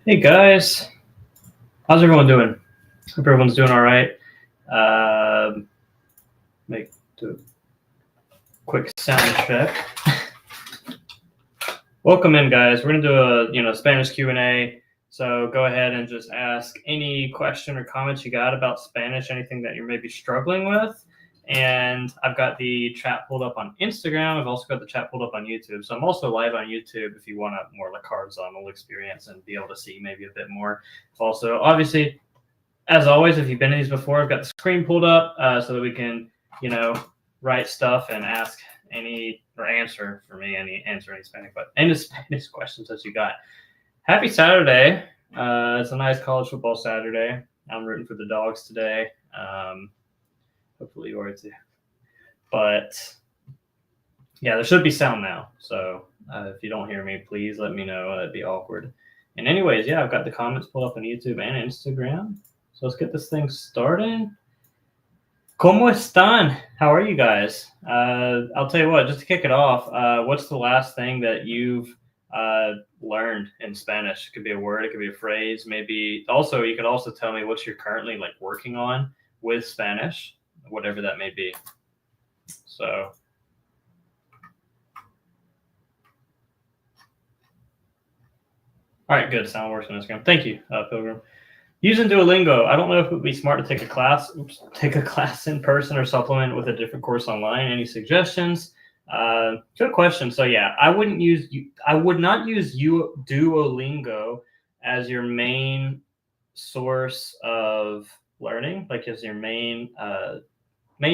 Hey guys, how's everyone doing? Hope everyone's doing all right. Make do a quick sound check. Welcome in, guys. We're gonna do a Spanish Q&A. So go ahead and just ask any question or comments you got about Spanish, anything that you're maybe struggling with. And I've got the chat pulled up on Instagram. I've also got the chat pulled up on YouTube. So I'm also live on YouTube if you want a more like horizontal experience and be able to see maybe a bit more. Also, obviously, as always, if you've been in these before, I've got the screen pulled up so that we can, write stuff and ask answer any Spanish questions that you got. Happy Saturday. It's a nice college football Saturday. I'm rooting for the dogs today. Hopefully you are too. But yeah, there should be sound now. So if you don't hear me, please let me know. That'd be awkward. And anyways, yeah, I've got the comments pulled up on YouTube and Instagram. So let's get this thing started. ¿Cómo están? How are you guys? I'll tell you what, just to kick it off, what's the last thing that you've learned in Spanish? It could be a word, it could be a phrase, maybe. Also, you could also tell me what you're currently like working on with Spanish, whatever that may be. So. All right, good. Sound works on Instagram. Thank you, Pilgrim. Using Duolingo, I don't know if it would be smart to take a class in person or supplement with a different course online. Any suggestions? Good question. So yeah, I would not use Duolingo as your main source of learning, like as your main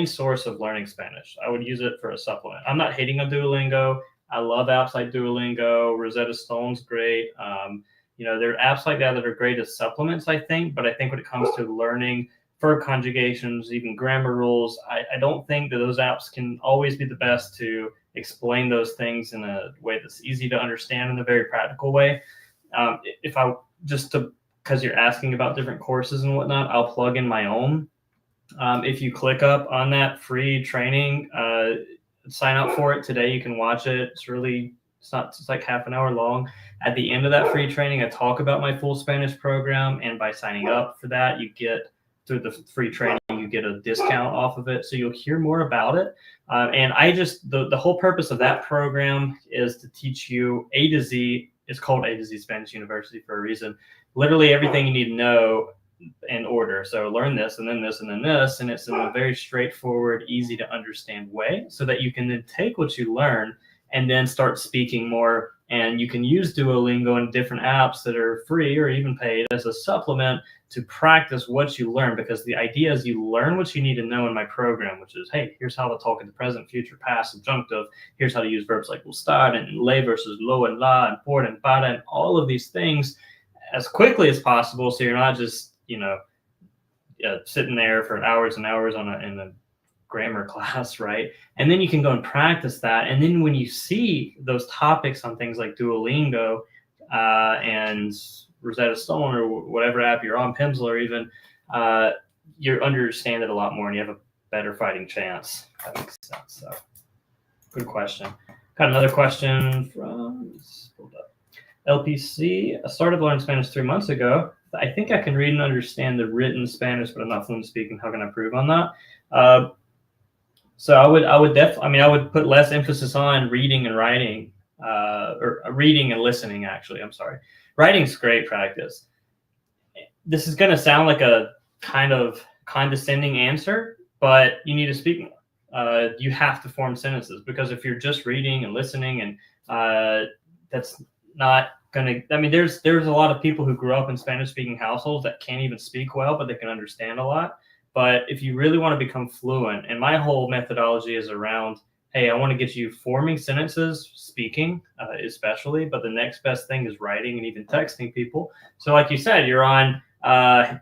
source of learning Spanish. I would use it for a supplement. I'm not hating on Duolingo. I love apps like Duolingo. Rosetta Stone's great. There are apps like that are great as supplements, I think. But I think when it comes to learning verb conjugations, even grammar rules, I don't think that those apps can always be the best to explain those things in a way that's easy to understand in a very practical way. Because you're asking about different courses and whatnot, I'll plug in my own. If you click up on that free training, sign up for it today. You can watch it. It's like half an hour long. At the end of that free training, I talk about my full Spanish program, and by signing up for that, through the free training, you get a discount off of it. So you'll hear more about it. And the whole purpose of that program is to teach you A to Z. It's called A to Z Spanish University for a reason. Literally everything you need to know in order. So learn this and then this and then this, and it's in a very straightforward, easy to understand way so that you can then take what you learn and then start speaking more. And you can use Duolingo and different apps that are free or even paid as a supplement to practice what you learn, because the idea is you learn what you need to know in my program, which is, hey, here's how to talk in the present, future, past, subjunctive. Here's how to use verbs like gustar and le versus lo and la and por and para and all of these things as quickly as possible, so you're not just sitting there for hours and hours in a grammar class, right? And then you can go and practice that. And then when you see those topics on things like Duolingo and Rosetta Stone or whatever app you're on, Pimsleur or even, you understand it a lot more and you have a better fighting chance. That makes sense. So, good question. Got another question from LPC. I started learning Spanish 3 months ago. I think I can read and understand the written Spanish, but I'm not fluent speaking. How can I improve on that? So I would put less emphasis on reading and writing, or reading and listening, actually. I'm sorry. Writing's great practice. This is going to sound like a kind of condescending answer, but you need to speak more. You have to form sentences, because if you're just reading and listening, and that's not going to, there's a lot of people who grew up in Spanish-speaking households that can't even speak well, but they can understand a lot. But if you really want to become fluent, and my whole methodology is around, hey, I want to get you forming sentences, speaking especially, but the next best thing is writing and even texting people. So like you said, you're on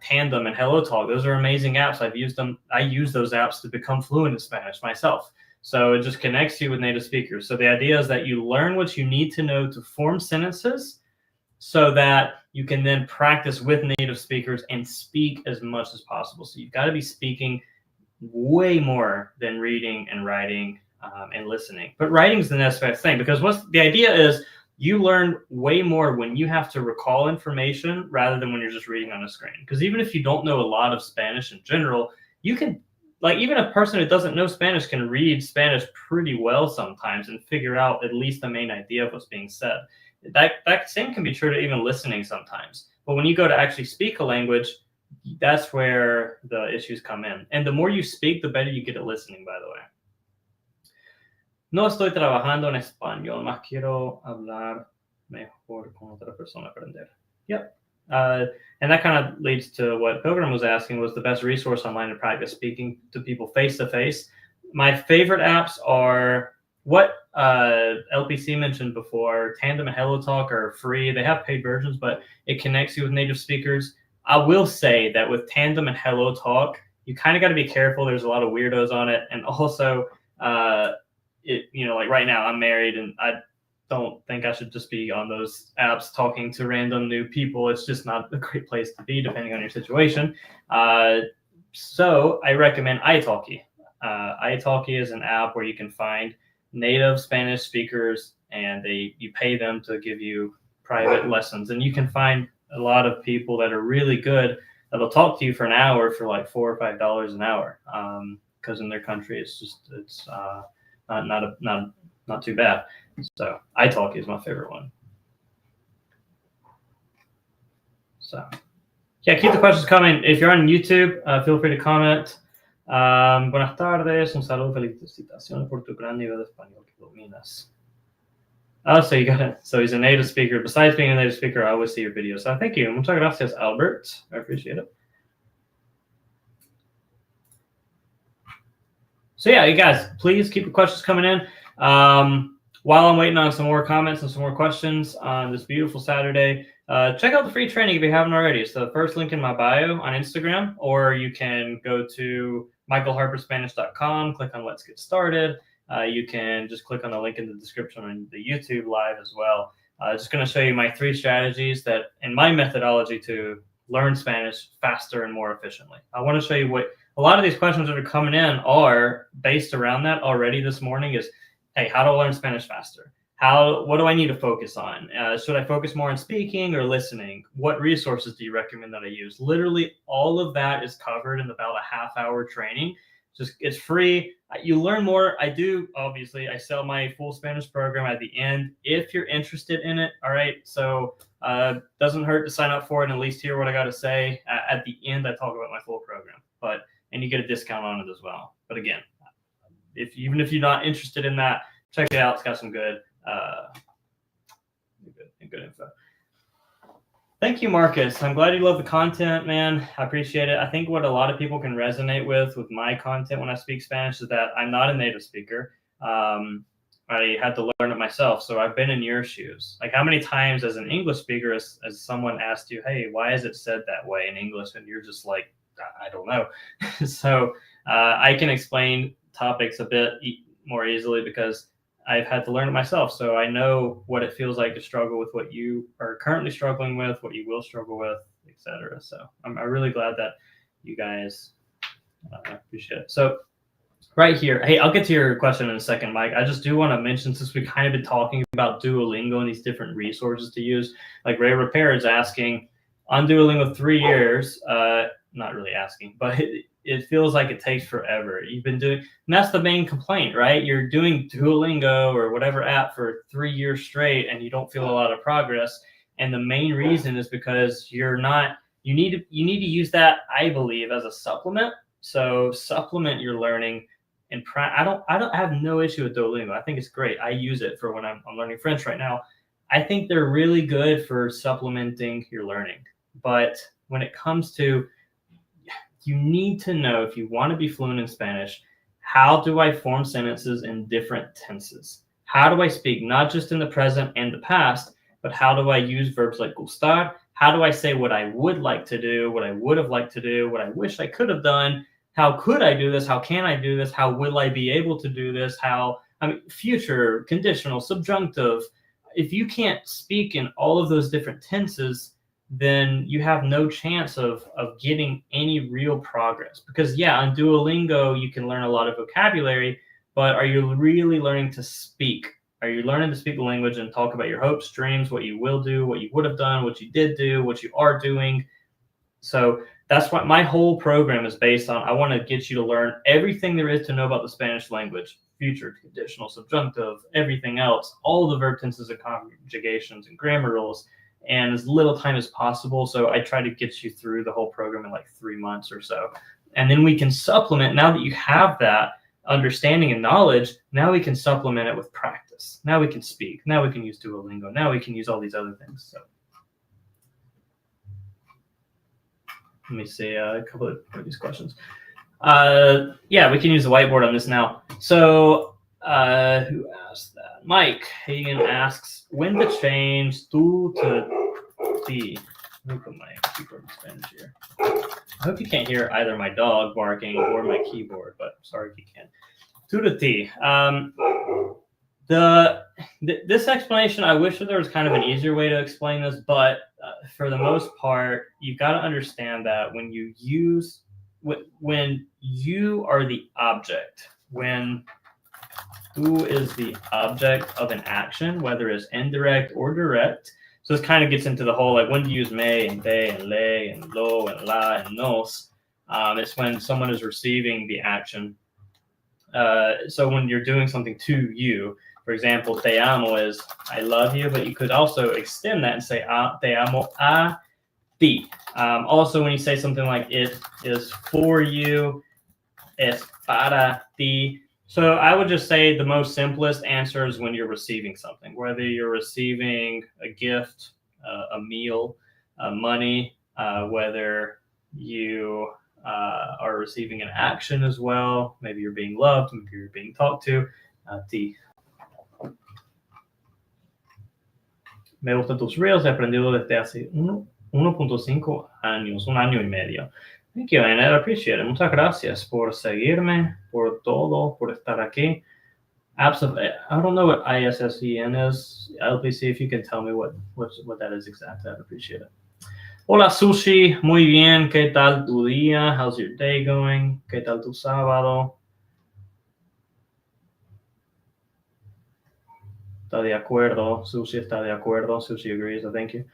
Tandem and Hello Talk. Those are amazing apps. I've used them. I use those apps to become fluent in Spanish myself. So it just connects you with native speakers. So the idea is that you learn what you need to know to form sentences so that you can then practice with native speakers and speak as much as possible. So you've got to be speaking way more than reading and writing and listening. But writing is the next best thing, because the idea is you learn way more when you have to recall information rather than when you're just reading on a screen. Because even if you don't know a lot of Spanish in general, you can, like, even a person who doesn't know Spanish can read Spanish pretty well sometimes and figure out at least the main idea of what's being said. That same can be true to even listening sometimes. But when you go to actually speak a language, that's where the issues come in. And the more you speak, the better you get at listening, by the way. No estoy trabajando en español, más quiero hablar mejor con otra persona aprender. Yep. And that kind of leads to what Pilgrim was asking, was the best resource online to practice speaking to people face to face. My favorite apps are what LPC mentioned before. Tandem and HelloTalk are free. They have paid versions, but it connects you with native speakers. I will say that with Tandem and HelloTalk, you kind of got to be careful. There's a lot of weirdos on it. And also, like right now I'm married and I don't think I should just be on those apps talking to random new people. It's just not a great place to be depending on your situation. So I recommend italki. Italki is an app where you can find native Spanish speakers and you pay them to give you private lessons. And you can find a lot of people that are really good that'll talk to you for an hour for like $4 or $5 an hour. Because in their country, it's not too bad. So italki is my favorite one. So yeah, keep the questions coming. If you're on YouTube, feel free to comment. Buenas tardes, un saludo, felicitaciones por tu gran nivel de español que dominas. Oh, so you got it. So he's a native speaker. Besides being a native speaker, I always see your videos. So thank you. Muchas gracias, Albert. I appreciate it. So yeah, you guys, please keep the questions coming in. While I'm waiting on some more comments and some more questions on this beautiful Saturday, check out the free training if you haven't already. It's the first link in my bio on Instagram, or you can go to michaelharperspanish.com, click on Let's Get Started. You can just click on the link in the description on the YouTube live as well. Just going to show you my 3 strategies that, in my methodology to learn Spanish faster and more efficiently. I want to show you what a lot of these questions that are coming in are based around that already this morning is, hey, how do I learn Spanish faster? What do I need to focus on? Should I focus more on speaking or listening? What resources do you recommend that I use? Literally all of that is covered in about a half-hour training. It's free. You learn more. I sell my full Spanish program at the end if you're interested in it. All right. So doesn't hurt to sign up for it and at least hear what I got to say. At the end, I talk about my full program, and you get a discount on it as well. But again, even if you're not interested in that, check it out. It's got some good info. Thank you, Marcus. I'm glad you love the content, man. I appreciate it. I think what a lot of people can resonate with my content when I speak Spanish is that I'm not a native speaker. I had to learn it myself. So I've been in your shoes. Like, how many times as an English speaker as someone asked you, hey, why is it said that way in English? And you're just like, I don't know. So I can explain topics a bit more easily because I've had to learn it myself. So I know what it feels like to struggle with what you are currently struggling with, what you will struggle with, etc. So I'm really glad that you guys appreciate it. So right here, hey, I'll get to your question in a second, Mike. I just do want to mention, since we kind of been talking about Duolingo and these different resources to use, like Ray Repair is asking, on Duolingo 3 years, not really asking, but it feels like it takes forever. You've been doing, and that's the main complaint, right? You're doing Duolingo or whatever app for 3 years straight and you don't feel a lot of progress. And the main reason is because you need to use that, I believe, as a supplement. So supplement your learning. And I have no issue with Duolingo. I think it's great. I use it for when I'm learning French right now. I think they're really good for supplementing your learning. But when it comes to, you need to know, if you want to be fluent in Spanish, how do I form sentences in different tenses? How do I speak not just in the present and the past, but how do I use verbs like gustar? How do I say what I would like to do, what I would have liked to do, what I wish I could have done? How could I do this? How can I do this? How will I be able to do this? Future, conditional, subjunctive. If you can't speak in all of those different tenses, then you have no chance of getting any real progress. Because yeah, on Duolingo, you can learn a lot of vocabulary, but are you really learning to speak Are you learning to speak the language and talk about your hopes, dreams, what you will do, what you would have done, what you did do, what you are doing? So that's what my whole program is based on. I want to get you to learn everything there is to know about the Spanish language, future, conditional, subjunctive, everything else, all the verb tenses and conjugations and grammar rules, and as little time as possible. So I try to get you through the whole program in like 3 months or so. And then we can supplement, now that you have that understanding and knowledge, now we can supplement it with practice. Now we can speak. Now we can use Duolingo. Now we can use all these other things. So let me see a couple of these questions. Yeah, we can use the whiteboard on this now. So who asked that? Mike Hagan asks, when to change tu to ti? Let me put my keyboard in Spanish here. I hope you can't hear either my dog barking or my keyboard, but sorry if you can. Tu to ti. This explanation, I wish that there was kind of an easier way to explain this, but for the most part, you've got to understand that when you are the object, when who is the object of an action, whether it's indirect or direct. So this kind of gets into the whole, like, when to use me and they and le and lo and la and nos. It's when someone is receiving the action. So when you're doing something to you, for example, te amo is I love you, but you could also extend that and say te amo a ti. Also, when you say something like it is for you, es para ti. So I would just say the most simplest answer is when you're receiving something, whether you're receiving a gift, a meal, money, whether you are receiving an action as well. Maybe you're being loved, maybe you're being talked to. Ti. Me gustan tus reels, he aprendido desde hace 1.5 años, 1 año y medio. Thank you, and I appreciate it. Muchas gracias por seguirme, por todo, por estar aquí. Absolutely. I don't know what ISSEN is. LPC, if you can tell me what that is exactly, I'd appreciate it. Hola, Sushi. Muy bien. ¿Qué tal tu día? How's your day going? ¿Qué tal tu sábado? Está de acuerdo. Sushi está de acuerdo. Sushi agrees. So thank you.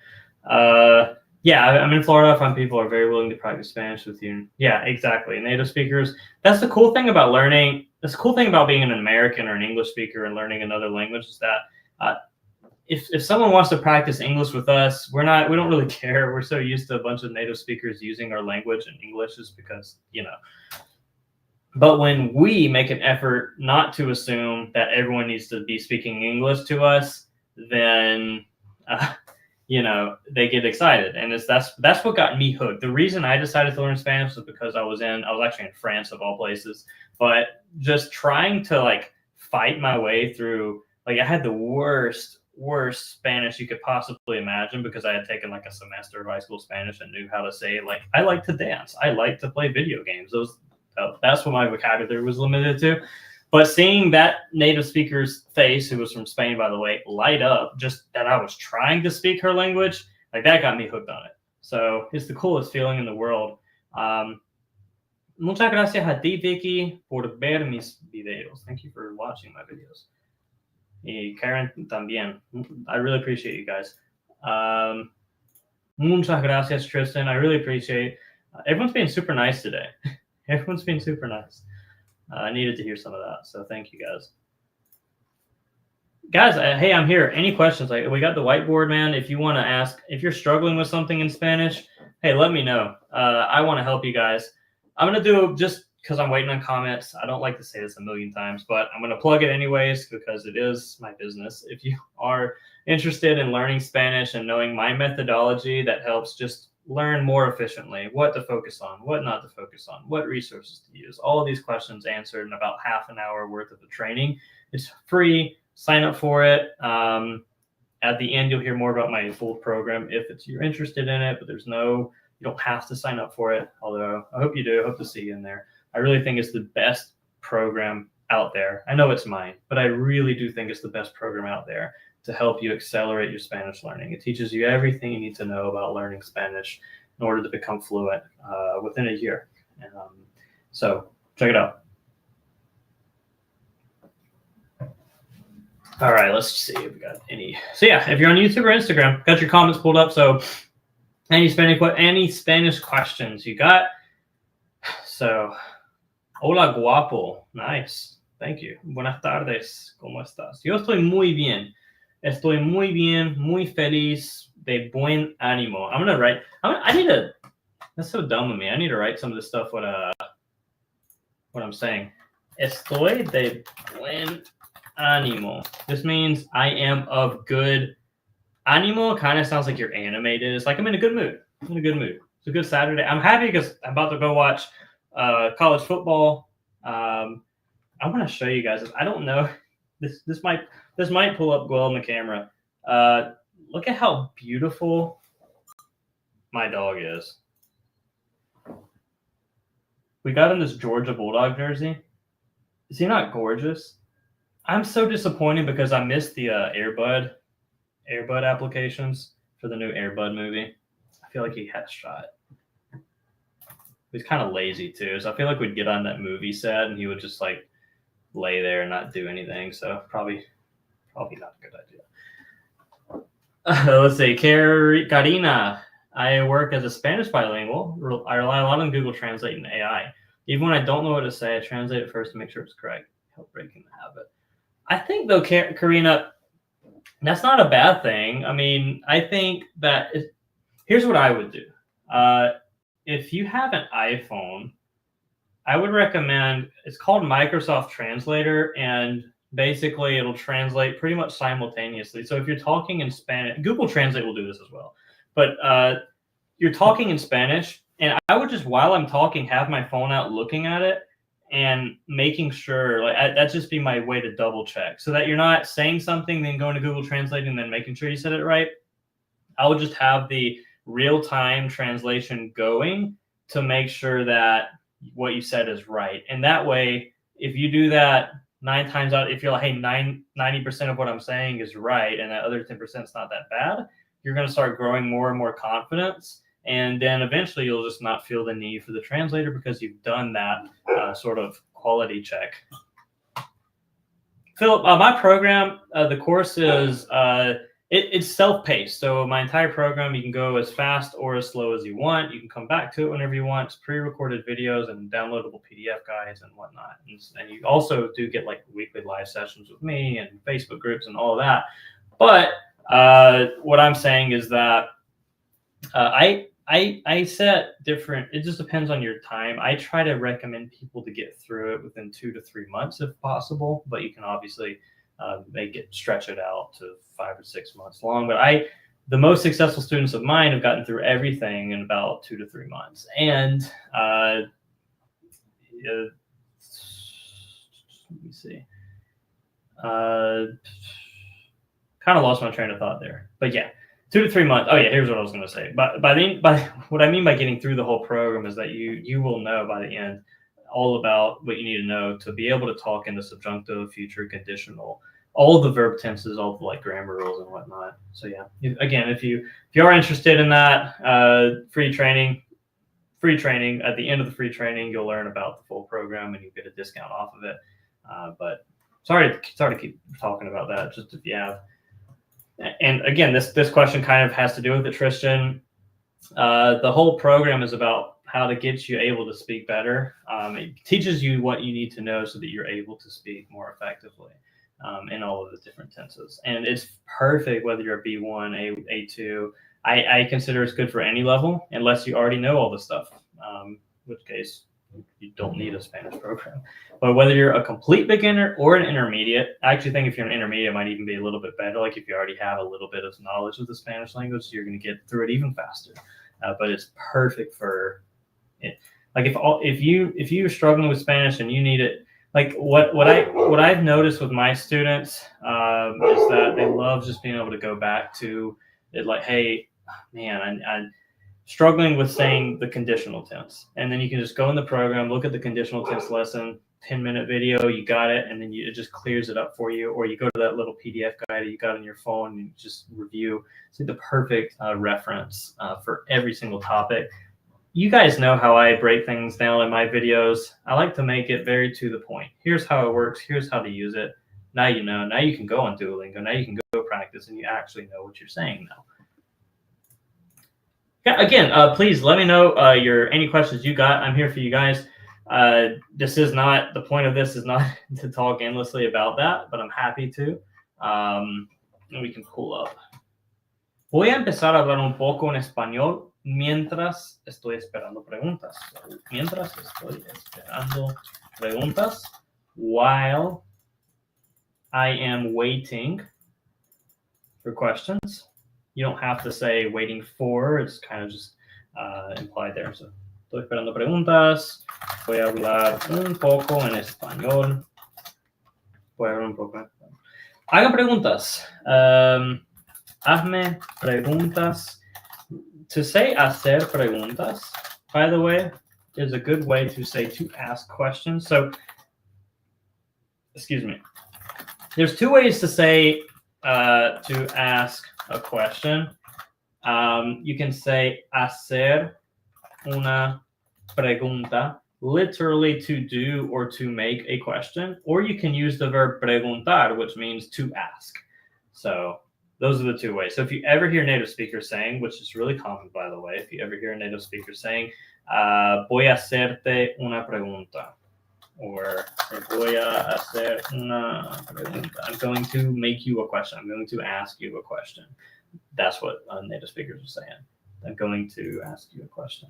Yeah, I'm in Florida. I find people are very willing to practice Spanish with you. Yeah, exactly. Native speakers. That's the cool thing about learning. That's the cool thing about being an American or an English speaker and learning another language is that if someone wants to practice English with us, we don't really care. We're so used to a bunch of native speakers using our language in English just because, But when we make an effort not to assume that everyone needs to be speaking English to us, then they get excited, and that's what got me hooked. The reason I decided to learn Spanish was because I was actually in France of all places, but just trying to fight my way through, I had the worst Spanish you could possibly imagine because I had taken a semester of high school Spanish and knew how to say I like to dance, I like to play video games. That's what my vocabulary was limited to. But seeing that native speaker's face, who was from Spain, by the way, light up just that I was trying to speak her language, that got me hooked on it. So it's the coolest feeling in the world. Muchas gracias a ti, Vicky, por ver mis videos. Thank you for watching my videos. Y Karen también. I really appreciate you guys. Muchas gracias, Tristan. I really appreciate everyone's being super nice today. Everyone's being super nice. I needed to hear some of that, so thank you guys. Guys, hey, I'm here. Any questions? We got the whiteboard, man. If you want to ask, if you're struggling with something in Spanish, hey, let me know. I want to help you guys. I'm going to do, just because I'm waiting on comments, I don't like to say this a million times, but I'm going to plug it anyways because it is my business. If you are interested in learning Spanish and knowing my methodology that helps just learn more efficiently, what to focus on, what not to focus on, what resources to use, all of these questions answered in about half an hour worth of the training. It's free. Sign up for it. At the end, you'll hear more about my full program if you're interested in it, but you don't have to sign up for it, although I hope you do. I hope to see you in there. I really think it's the best program out there. I know it's mine, but I really do think it's the best program out there to help you accelerate your Spanish learning. It teaches you everything you need to know about learning Spanish in order to become fluent within a year. So check it out. All right, let's see if we got any. So yeah, if you're on YouTube or Instagram, got your comments pulled up. So any Spanish questions you got? So, hola guapo, nice, thank you. Buenas tardes, ¿cómo estás? Yo estoy muy bien. Muy feliz, de buen ánimo. I'm gonna write. I need to. That's so dumb of me. I need to write some of this stuff. What I'm saying. Estoy de buen ánimo. This means I am of good ánimo. Kind of sounds like you're animated. It's like I'm in a good mood. I'm in a good mood. It's a good Saturday. I'm happy because I'm about to go watch college football. I want to show you guys this. I don't know. This might pull up well in the camera. Look at how beautiful my dog is. We got him this Georgia Bulldog jersey. Is he not gorgeous? I'm so disappointed because I missed the Airbud applications for the new Airbud movie. I feel like he had a shot. He's kind of lazy too, so I feel like we'd get on that movie set and he would just like lay there and not do anything. So probably not a good idea. Let's see, Karina. I work as a Spanish bilingual. I rely a lot on Google Translate and AI. Even when I don't know what to say, I translate it first to make sure it's correct. Help breaking the habit. I think though, Karina, that's not a bad thing. I mean, I think that here's what I would do. If you have an iPhone, I would recommend, it's called Microsoft Translator, and basically it'll translate pretty much simultaneously. So if you're talking in Spanish, Google Translate will do this as well. But you're talking in Spanish, and I would just, while I'm talking, have my phone out looking at it and making sure, like that'd just be my way to double check so that you're not saying something, then going to Google Translate and then making sure you said it right. I would just have the real-time translation going to make sure that what you said is right. And that way, if you do that 9 times out, if you're like, hey, 90% of what I'm saying is right, and that other 10% is not that bad, you're going to start growing more and more confidence. And then eventually you'll just not feel the need for the translator because you've done that sort of quality check. Philip, my program, the course is, it's self-paced. So my entire program, you can go as fast or as slow as you want. You can come back to it whenever you want. It's pre-recorded videos and downloadable PDF guides and whatnot. And you also do get like weekly live sessions with me and Facebook groups and all of that. But what I'm saying is that I set different, it just depends on your time. I try to recommend people to get through it within 2 to 3 months if possible, but you can obviously stretch it out to 5 or 6 months long. But the most successful students of mine have gotten through everything in about 2 to 3 months. And let me see. Kind of lost my train of thought there, but yeah. 2 to 3 months. Oh yeah, here's what I was going to say. By what I mean by getting through the whole program is that you will know by the end all about what you need to know to be able to talk in the subjunctive, future, conditional, all the verb tenses, all the like grammar rules and whatnot. So yeah, again, if you are interested in that, free training. At the end of the free training, you'll learn about the full program and you get a discount off of it. But sorry to keep talking about that. Just if you have. And again, this question kind of has to do with it, Tristan. The whole program is about how to get you able to speak better. It teaches you what you need to know so that you're able to speak more effectively in all of the different tenses. And it's perfect whether you're a B1, A2. I consider it's good for any level unless you already know all the stuff, in which case you don't need a Spanish program. But whether you're a complete beginner or an intermediate, I actually think if you're an intermediate, it might even be a little bit better. Like if you already have a little bit of knowledge of the Spanish language, you're going to get through it even faster. But it's perfect for it. Like if you're struggling with Spanish and you need it, like what I've noticed with my students is that they love just being able to go back to it. Like, hey, man, I'm struggling with saying the conditional tense, and then you can just go in the program, look at the conditional tense lesson, 10-minute video, you got it, and then it just clears it up for you. Or you go to that little PDF guide that you got on your phone and you just review. It's like the perfect reference for every single topic. You guys know how I break things down in my videos. I like to make it very to the point. Here's how it works. Here's how to use it. Now you know. Now you can go on Duolingo. Now you can go practice, and you actually know what you're saying now. Yeah, again, please let me know any questions you got. I'm here for you guys. This is not the point of this is not to talk endlessly about that, but I'm happy to. And we can pull up. Voy a empezar a hablar un poco en español mientras estoy esperando preguntas. So, mientras estoy esperando preguntas, while I am waiting for questions. You don't have to say waiting for, it's kind of just implied there. So, estoy esperando preguntas. Voy a hablar un poco en español. Voy a hablar un poco en español. Hagan preguntas. Hazme preguntas. To say hacer preguntas, by the way, is a good way to say to ask questions. So, excuse me. There's two ways to say to ask a question. You can say hacer una pregunta, literally to do or to make a question, or you can use the verb preguntar, which means to ask. So those are the two ways. So if you ever hear native speakers saying, which is really common, by the way, if you ever hear a native speaker saying, voy a hacerte una pregunta, or voy a hacer una pregunta, I'm going to make you a question. I'm going to ask you a question. That's what native speakers are saying. I'm going to ask you a question.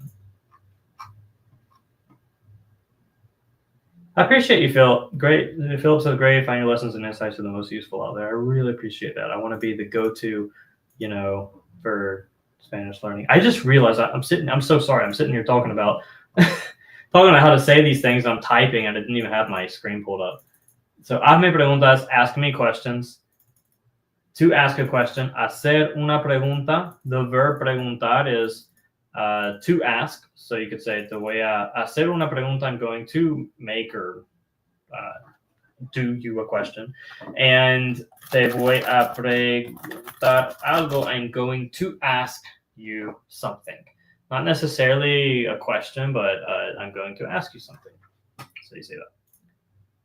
I appreciate you, Phil. Great. Philip says, great. Find your lessons and insights are the most useful out there. I really appreciate that. I want to be the go-to, for Spanish learning. I just realized I'm so sorry. I'm sitting here talking about how to say these things. I'm typing and I didn't even have my screen pulled up. So, hazme preguntas, ask me questions. To ask a question, hacer una pregunta. The verb preguntar is to ask. So you could say, te voy a hacer una pregunta. I'm going to make or do you a question. And te voy a preguntar algo. I'm going to ask you something. Not necessarily a question, but I'm going to ask you something. So you say that.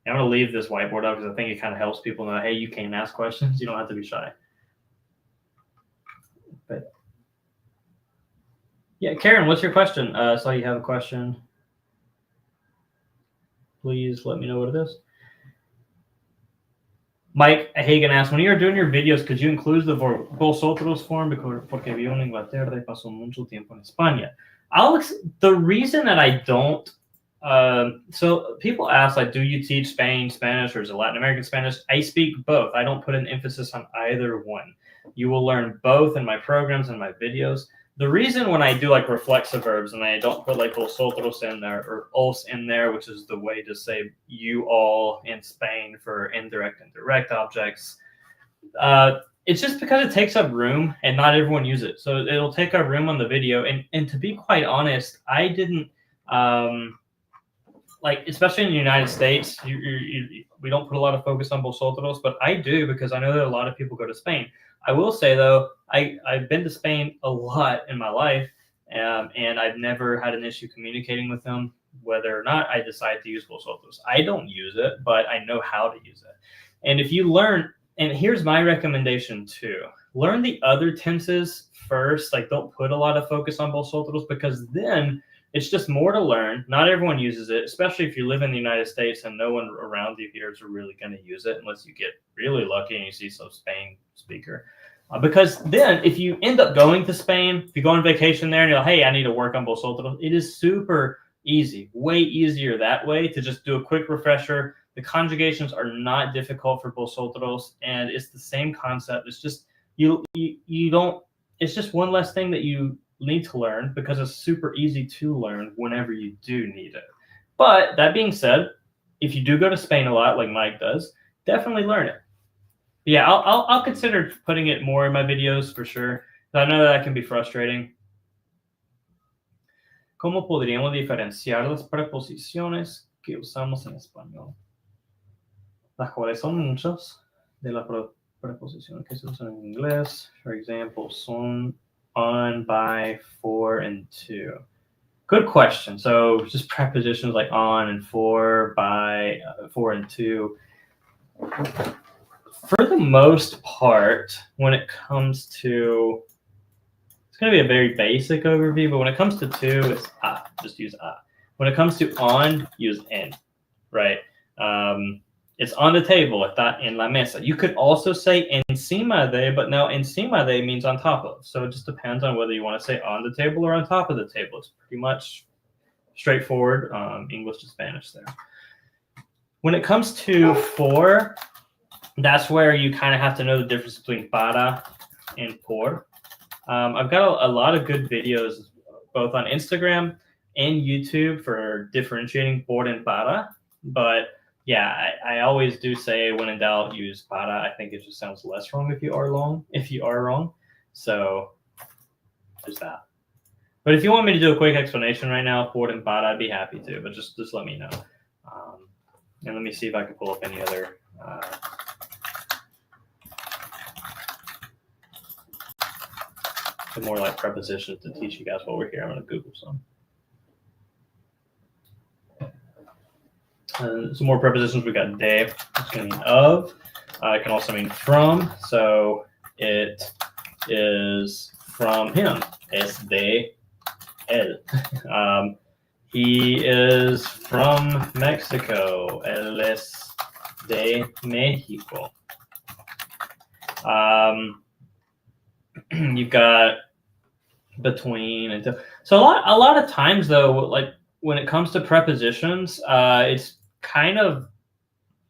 I'm going to leave this whiteboard up because I think it kind of helps people know, hey, you can ask questions. You don't have to be shy. But yeah, Karen, what's your question? I saw you have a question. Please let me know what it is. Mike Hagan asked, when you are doing your videos, could you include the vosotros form? Porque vivo en Inglaterra y paso mucho tiempo en España. Alex, the reason that I don't, so people ask, like, do you teach Spanish, or is it Latin American Spanish? I speak both. I don't put an emphasis on either one. You will learn both in my programs and my videos. The reason when I do like reflexive verbs and I don't put like vosotros in there or os in there, which is the way to say you all in Spain for indirect and direct objects, it's just because it takes up room and not everyone uses it. So it'll take up room on the video. And to be quite honest, I didn't especially in the United States, we don't put a lot of focus on vosotros, but I do because I know that a lot of people go to Spain. I will say, though, I've been to Spain a lot in my life, and I've never had an issue communicating with them, whether or not I decide to use vosotros. I don't use it, but I know how to use it. And if you learn, and here's my recommendation too, learn the other tenses first. Like, don't put a lot of focus on vosotros because then it's just more to learn. Not everyone uses it, especially if you live in the United States and no one around you here is really going to use it unless you get really lucky and you see some Spain speaker. Because then if you end up going to Spain, if you go on vacation there and you're like, hey, I need to work on vosotros, it is super easy, way easier that way to just do a quick refresher. The conjugations are not difficult for vosotros, and it's the same concept. It's just you don't. It's just one less thing that you need to learn because it's super easy to learn whenever you do need it. But that being said, if you do go to Spain a lot, like Mike does, definitely learn it. Yeah, I'll consider putting it more in my videos for sure. I know that can be frustrating. ¿Cómo podríamos diferenciar las preposiciones que usamos en español? Las cuales son muchas de las preposiciones que se usan en inglés. For example, son, on, by, for, and to. Good question. So just prepositions like on and for, by, for, and to. the most part, when it comes to, it's going to be a very basic overview, but when it comes to to, it's just use a. When it comes to on, use en, right? It's on the table, está en la mesa. You could also say encima de, but now encima de means on top of. So it just depends on whether you want to say on the table or on top of the table. It's pretty much straightforward, English to Spanish there. When it comes to for, that's where you kind of have to know the difference between para and por. I've got a lot of good videos both on Instagram and YouTube for differentiating por and para. But yeah, I always do say when in doubt, use para. I think it just sounds less wrong if you are wrong. So there's that. But if you want me to do a quick explanation right now, por and para, I'd be happy to. But just let me know. And let me see if I can pull up any other. More like prepositions to teach you guys while we're here. I'm going to Google some. Some more prepositions. We got de, which can mean of. It can also mean from. So it is from him. Es de él. He is from Mexico. Él es de México. You've got between and so a lot of times though, like when it comes to prepositions, it's kind of,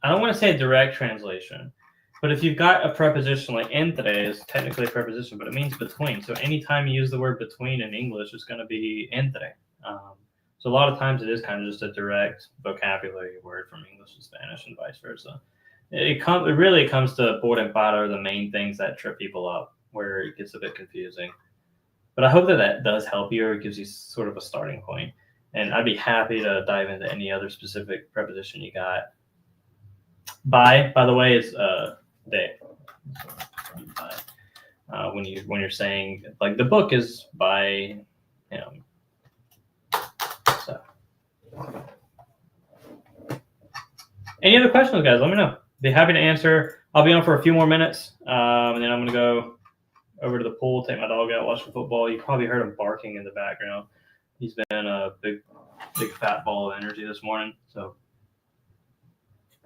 I don't want to say a direct translation, but if you've got a preposition like entre is technically a preposition, but it means between. So anytime you use the word between in English, it's going to be entre. So a lot of times it is kind of just a direct vocabulary word from English to Spanish and vice versa. It really comes to por and para are the main things that trip people up, where it gets a bit confusing. But I hope that does help you, or it gives you sort of a starting point. And I'd be happy to dive into any other specific preposition you got. By the way, is de. When you're saying like the book is by him. So, any other questions, guys? Let me know. Be happy to answer. I'll be on for a few more minutes, and then I'm gonna go over to the pool, take my dog out, watch the football. You probably heard him barking in the background. He's been a big fat ball of energy this morning, so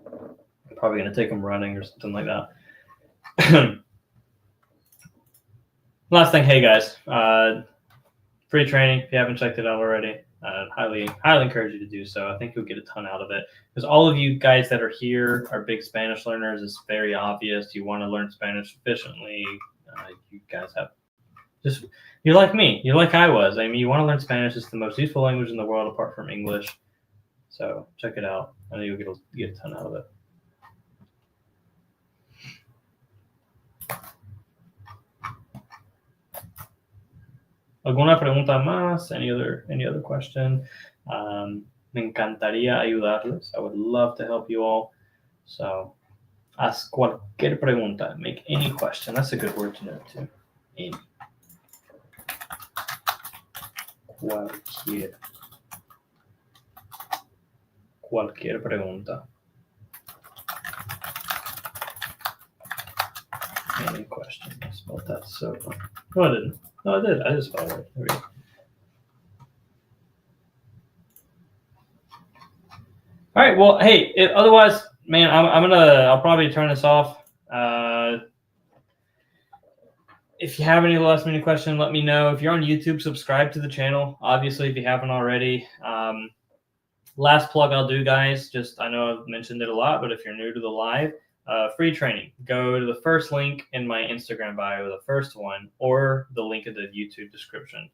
I'm probably gonna take him running or something like that. Last thing, hey guys, free training. If you haven't checked it out already, highly encourage you to do so. I think you'll get a ton out of it because all of you guys that are here are big Spanish learners. It's very obvious you want to learn Spanish efficiently. You guys have you're like me. You're like I was. I mean, you want to learn Spanish. It's the most useful language in the world apart from English. So check it out. I know you'll get a ton out of it. ¿Alguna pregunta más? Any other question? Me encantaría ayudarles. I would love to help you all. So ask cualquier pregunta. Make any question. That's a good word to know too. Any. Cualquier pregunta. Any question. I spelled that so fun. No, I didn't. No, I did. I just spelled it. There we go. All right. Well, hey. Otherwise, man, I'll probably turn this off. If you have any last minute question, let me know. If you're on YouTube, subscribe to the channel. Obviously, if you haven't already. Last plug I'll do, guys. I know I've mentioned it a lot, but if you're new to the live, free training. Go to the first link in my Instagram bio, the first one, or the link in the YouTube description.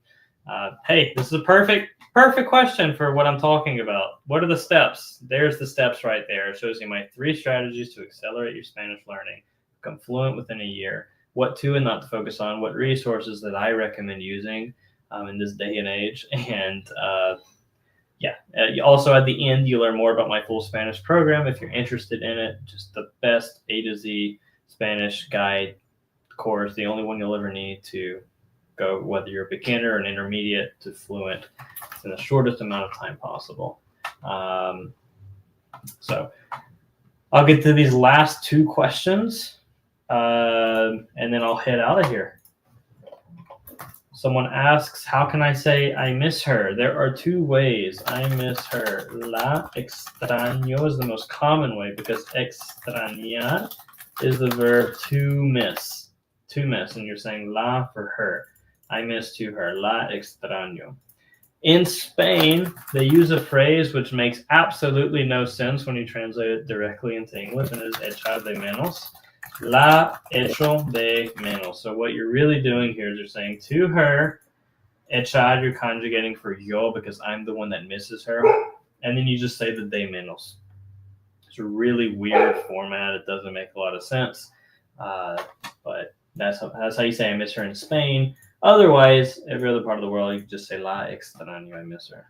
Hey, this is a perfect question for what I'm talking about. What are the steps? There's the steps right there. It shows you my 3 strategies to accelerate your Spanish learning. Become fluent within a year. What to and not to focus on. What resources that I recommend using in this day and age. And also at the end, you learn more about my full Spanish program if you're interested in it. Just the best A to Z Spanish guide course, the only one you'll ever need to go, whether you're a beginner or an intermediate to fluent, in the shortest amount of time possible. So I'll get to these last 2 questions. And then I'll head out of here. Someone asks, how can I say I miss her? There are two ways I miss her. La extraño is the most common way because extrañar is the verb to miss. To miss, and you're saying la for her. I miss to her. La extraño. In Spain, they use a phrase which makes absolutely no sense when you translate it directly into English, and it is echar de menos. La echo de menos. So what you're really doing here is you're saying to her, echar, you're conjugating for yo because I'm the one that misses her, and then you just say the de menos. It's a really weird format. It doesn't make a lot of sense, but that's how you say I miss her in Spain. Otherwise, every other part of the world, you can just say la extraño, I miss her.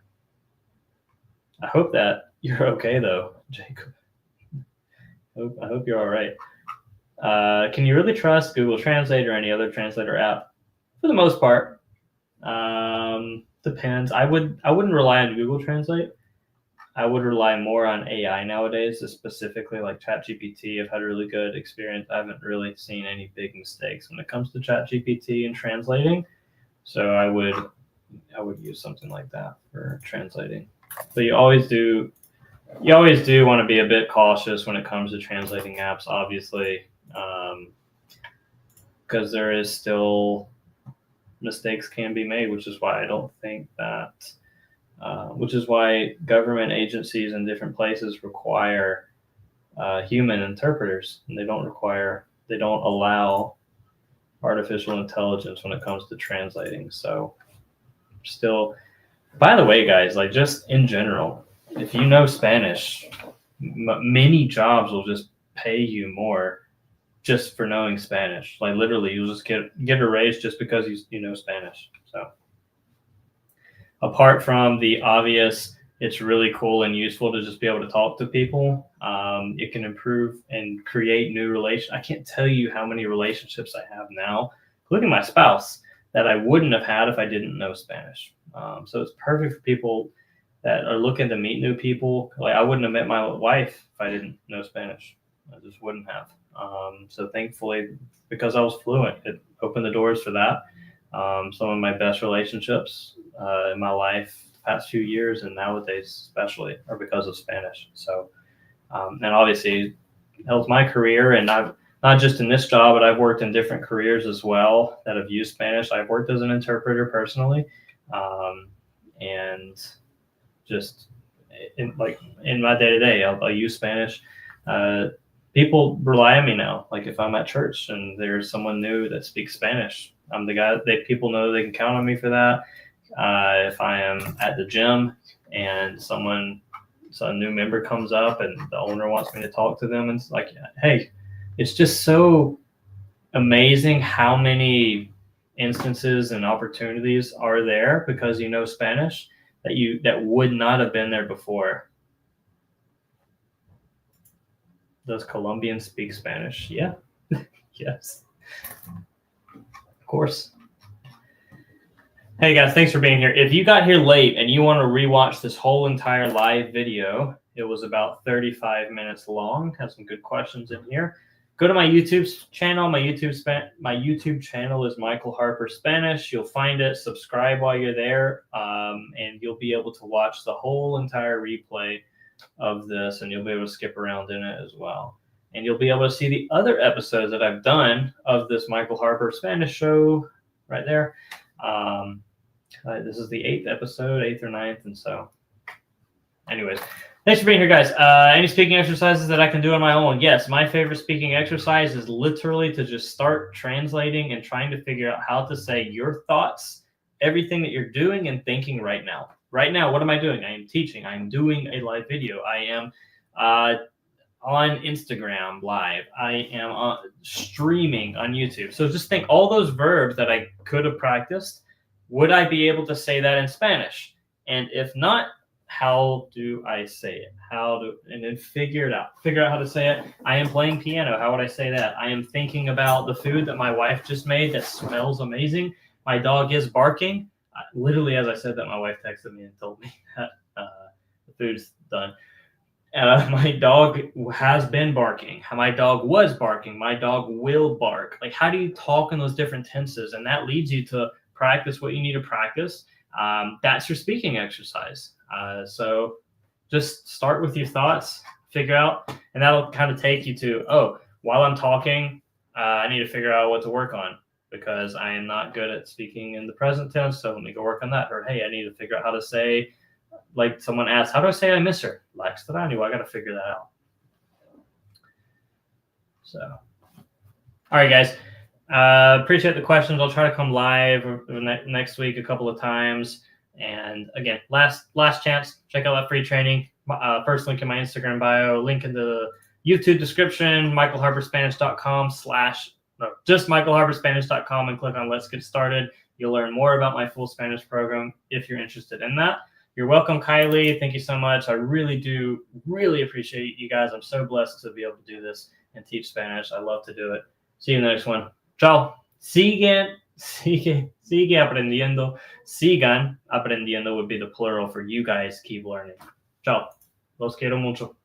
I hope that you're okay, though, Jacob. I hope you're all right. Can you really trust Google Translate or any other translator app? For the most part, depends. I wouldn't rely on Google Translate. I would rely more on AI nowadays, specifically like ChatGPT. I've had a really good experience. I haven't really seen any big mistakes when it comes to ChatGPT and translating. So I would use something like that for translating. But you always do want to be a bit cautious when it comes to translating apps, obviously, because there is still mistakes can be made, which is why I don't think that. Which is why government agencies in different places require human interpreters, and they don't allow artificial intelligence when it comes to translating. So, still, by the way, guys, like just in general, if you know Spanish, many jobs will just pay you more just for knowing Spanish. Like literally, you'll just get a raise just because you know Spanish. So. Apart from the obvious, it's really cool and useful to just be able to talk to people. It can improve and create new relations. I can't tell you how many relationships I have now, including my spouse, that I wouldn't have had if I didn't know Spanish. So it's perfect for people that are looking to meet new people. Like I wouldn't have met my wife if I didn't know Spanish. I just wouldn't have. So thankfully, because I was fluent, it opened the doors for that. Some of my best relationships in my life the past few years and nowadays especially are because of Spanish. So, and obviously it helps my career, and I've not just in this job, but I've worked in different careers as well that have used Spanish. I've worked as an interpreter personally, and just in my day-to-day, I'll use Spanish. People rely on me now. Like if I'm at church and there's someone new that speaks Spanish, I'm the guy that people know they can count on me for that. If I am at the gym and a new member comes up and the owner wants me to talk to them, and it's like, hey, it's just so amazing how many instances and opportunities are there because you know Spanish that would not have been there before. Does Colombians speak Spanish? Yeah. Yes. Of course. Hey guys, thanks for being here. If you got here late and you want to rewatch this whole entire live video, it was about 35 minutes long. Has some good questions in here. Go to my YouTube channel. My YouTube channel is Michael Harper Spanish. You'll find it. Subscribe while you're there, and you'll be able to watch the whole entire replay of this, and you'll be able to skip around in it as well. And you'll be able to see the other episodes that I've done of this Michael Harper Spanish show right there. This is the 8th episode, 8th or 9th, and so anyways, thanks for being here, guys. Any speaking exercises that I can do on my own? Yes, my favorite speaking exercise is literally to just start translating and trying to figure out how to say your thoughts, everything that you're doing and thinking right now. Right now, what am I doing? I am teaching. I am doing a live video. I am on Instagram live. I am streaming on YouTube. So just think all those verbs that I could have practiced. Would I be able to say that in Spanish? And if not, how do I say it? And then figure it out. Figure out how to say it. I am playing piano. How would I say that? I am thinking about the food that my wife just made that smells amazing. My dog is barking. Literally, as I said that, my wife texted me and told me that the food's done. My dog has been barking. My dog was barking. My dog will bark. Like, how do you talk in those different tenses? And that leads you to practice what you need to practice. That's your speaking exercise. So just start with your thoughts, figure out, and that'll kind of take you to, oh, while I'm talking, I need to figure out what to work on because I am not good at speaking in the present tense. So let me go work on that. Or, hey, I need to figure out how to say, like someone asked, how do I say I miss her? Like Stranu, I got to figure that out. So, all right, guys. Appreciate the questions. I'll try to come live next week a couple of times. And again, last chance, check out that free training. First link in my Instagram bio, link in the YouTube description, michaelharperspanish.com just michaelharperspanish.com and click on Let's Get Started. You'll learn more about my full Spanish program if you're interested in that. You're welcome, Kylie. Thank you so much. I really do appreciate you guys. I'm so blessed to be able to do this and teach Spanish. I love to do it. See you in the next one. Ciao. Sigue aprendiendo. Sigan aprendiendo would be the plural for you guys keep learning. Ciao. Los quiero mucho.